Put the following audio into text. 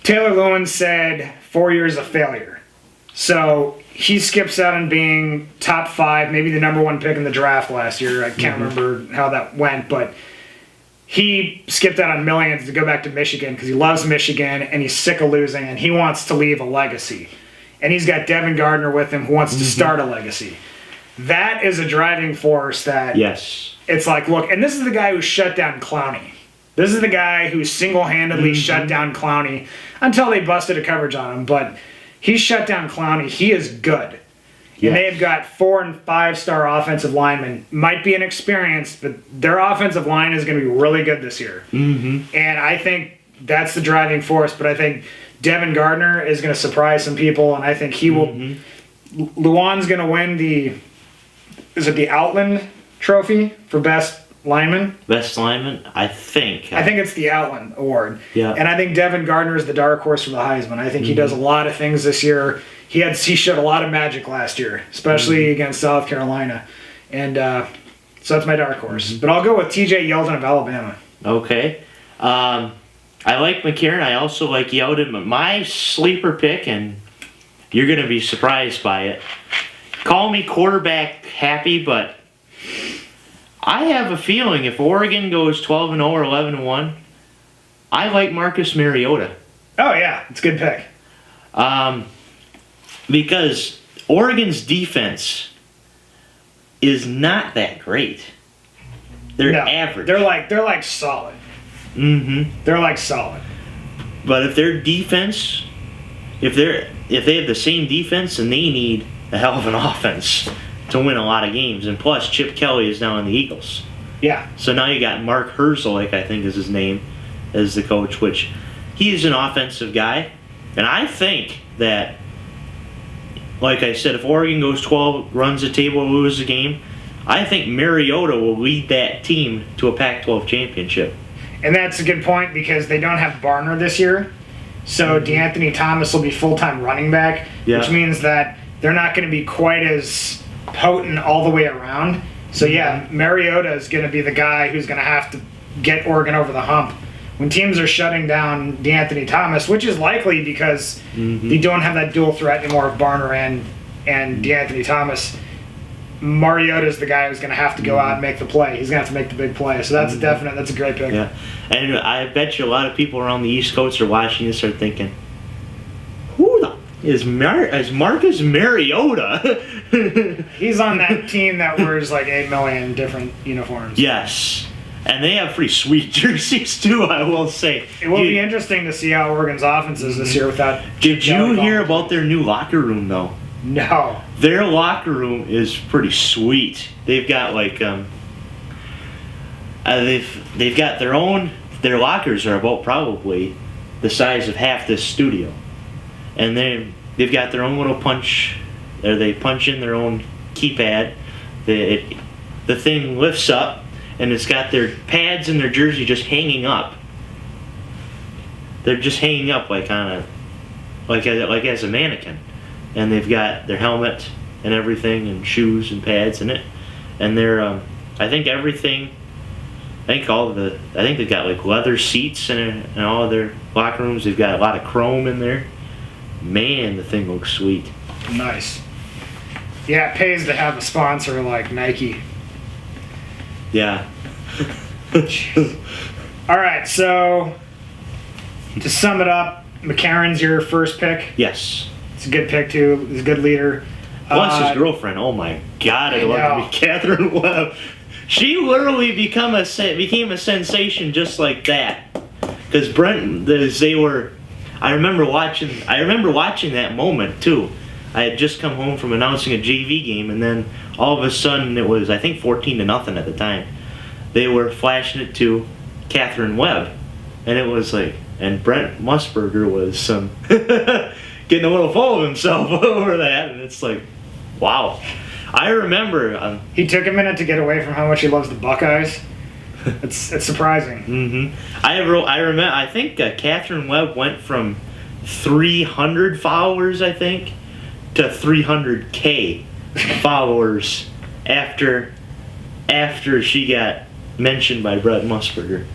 Taylor Lewan said 4 years of failure. So he skips out on being top 5, maybe the number 1 pick in the draft last year. I can't remember how that went, but he skipped out on millions to go back to Michigan because he loves Michigan and he's sick of losing and he wants to leave a legacy. And he's got Devin Gardner with him who wants to start a legacy. That is a driving force that it's like, look, and this is the guy who shut down Clowney. This is the guy who single-handedly shut down Clowney until they busted a coverage on him. But he shut down Clowney. He is good. And they've got 4 and 5-star offensive linemen. Might be inexperienced, but their offensive line is going to be really good this year. And I think that's the driving force. But I think Devin Gardner is going to surprise some people, and I think he will. Luan's going to win the Outland Trophy for best lineman? Best lineman, I think. I think it's the Outland Award. Yeah. And I think Devin Gardner is the dark horse for the Heisman. I think he does a lot of things this year. He showed a lot of magic last year, especially against South Carolina. And so that's my dark horse. But I'll go with TJ Yeldon of Alabama. Okay. I like McCarron. I also like Yeldon. But my sleeper pick, and you're going to be surprised by it. Call me quarterback happy, but I have a feeling if Oregon goes 12-0 or 11-1, I like Marcus Mariota. Oh, yeah. It's a good pick. Because Oregon's defense is not that great. They're average. They're like solid. They're like solid. But if their defense, if they have the same defense, then they need a hell of an offense to win a lot of games. And plus, Chip Kelly is now in the Eagles. Yeah. So now you got Mark Herzlich, I think is his name, as the coach, which he is an offensive guy. And I think that, like I said, if Oregon goes 12, runs the table, loses the game, I think Mariota will lead that team to a Pac-12 championship. And that's a good point because they don't have Barner this year. So DeAnthony Thomas will be full-time running back, which means that they're not going to be quite as potent all the way around. So, yeah, Mariota is going to be the guy who's going to have to get Oregon over the hump. When teams are shutting down DeAnthony Thomas, which is likely because they don't have that dual threat anymore of Barner and DeAnthony Thomas, Mariota is the guy who's going to have to go out and make the play. He's going to have to make the big play. So that's that's a great pick. Yeah, and I bet you a lot of people around the East Coast are watching this are thinking, who the is Marcus Mariota? He's on that team that wears like 8 million different uniforms. Yes. And they have pretty sweet jerseys too, I will say. It will be interesting to see how Oregon's offense is this year without. Did you hear about their new locker room though? No. Their locker room is pretty sweet. They've got like they've got their lockers are about probably the size of half this studio. And they've got their own little punch, or they punch in their own keypad. The thing lifts up, and it's got their pads and their jersey just hanging up. They're just hanging up like as a mannequin, and they've got their helmet and everything, and shoes and pads in it, and they're I think everything. I think they've got like leather seats in all of their locker rooms. They've got a lot of chrome in there. Man, the thing looks sweet. Nice. Yeah, it pays to have a sponsor like Nike. Yeah. All right, so to sum it up, McCarron's your first pick. Yes. It's a good pick too. He's a good leader. Plus his girlfriend. Oh my God, I love to be Catherine Webb. She literally became a sensation just like that. Because I remember watching that moment too. I had just come home from announcing a JV game, and then all of a sudden it was, I think, 14-0 at the time. They were flashing it to Catherine Webb, and it was like, and Brent Musburger was getting a little full of himself over that, and it's like, wow. I remember he took a minute to get away from how much he loves the Buckeyes. It's surprising. I remember. I think Catherine Webb went from 300 followers, I think, to 300K followers after she got mentioned by Brett Musburger.